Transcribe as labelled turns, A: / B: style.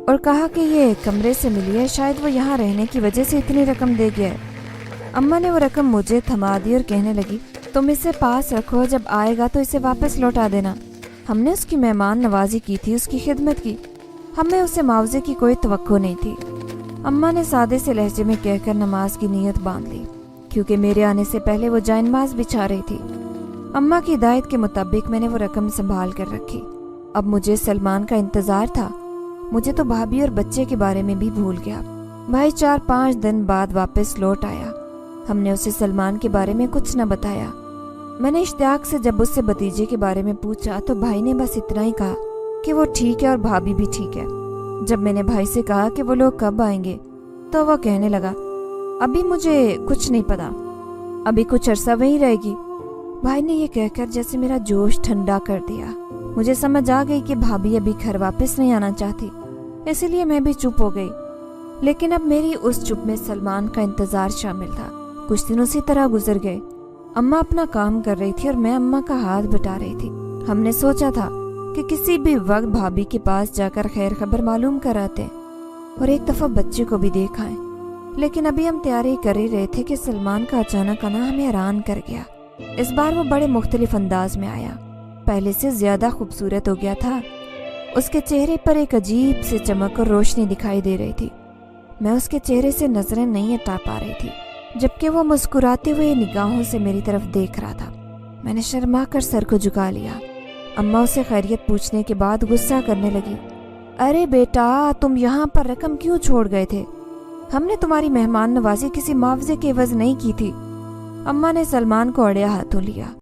A: اور کہا کہ یہ کمرے سے ملی ہے، شاید وہ یہاں رہنے کی وجہ سے اتنی رقم دے گیا ہے۔ اماں نے وہ رقم مجھے تھما دی اور کہنے لگی، تم اسے پاس رکھو، جب آئے گا تو اسے واپس لوٹا دینا۔ ہم نے اس کی مہمان نوازی کی تھی، اس کی خدمت کی، ہمیں اسے معاوضے کی کوئی توقع نہیں تھی۔ اماں نے سادے سے لہجے میں کہہ کر نماز کی نیت باندھ لی، کیونکہ میرے آنے سے پہلے وہ جائے نماز بچھا رہی تھی۔ اماں کی ہدایت کے مطابق میں نے وہ رقم سنبھال کر رکھی۔ اب مجھے سلمان کا انتظار تھا۔ مجھے تو بھابھی اور بچے کے بارے میں بھی بھول گیا۔ بھائی 4-5 دن بعد واپس لوٹ آیا۔ ہم نے اسے سلمان کے بارے میں کچھ نہ بتایا۔ میں نے اشتیاق سے جب اس سے بھتیجے کے بارے میں پوچھا تو بھائی نے بس اتنا ہی کہا کہ وہ ٹھیک ہے اور بھابھی بھی ٹھیک ہے۔ جب میں نے بھائی سے کہا کہ وہ لوگ کب آئیں گے تو وہ کہنے لگا، ابھی مجھے کچھ نہیں پتا، ابھی کچھ عرصہ وہیں رہے گی۔ بھائی نے یہ کہہ کر جیسے میرا جوش ٹھنڈا کر دیا۔ مجھے سمجھ آ گئی کہ بھابھی ابھی گھر واپس نہیں آنا چاہتی، اسی لیے میں بھی چپ ہو گئی۔ لیکن اب میری اس چپ میں سلمان کا انتظار شامل تھا۔ کچھ دن اسی طرح گزر گئے۔ اماں اپنا کام کر رہی تھی اور میں اماں کا ہاتھ بٹا رہی تھی۔ ہم نے سوچا تھا کہ کسی بھی وقت بھابھی کے پاس جا کر خیر خبر معلوم کراتے اور ایک دفعہ بچے کو بھی دیکھ آئیں۔ لیکن ابھی ہم تیاری کر ہی رہے تھے کہ سلمان کا اچانک آنا ہمیں حیران کر گیا۔ اس بار وہ بڑے مختلف انداز میں آیا، پہلے سے زیادہ خوبصورت ہو گیا تھا۔ اس کے چہرے پر ایک عجیب سے چمک اور روشنی دکھائی دے رہی تھی۔ میں اس کے چہرے سے نظریں نہیں ہٹا پا رہی تھی، جبکہ وہ مسکراتے ہوئے نگاہوں سے میری طرف دیکھ رہا تھا۔ میں نے شرما کر سر کو جھکا لیا۔ اماں اسے خیریت پوچھنے کے بعد غصہ کرنے لگی، ارے بیٹا، تم یہاں پر رقم کیوں چھوڑ گئے تھے؟ ہم نے تمہاری مہمان نوازی کسی معاوضے کے عوض نہیں کی تھی۔ اماں نے سلمان کو اڑیا ہاتھوں لیا۔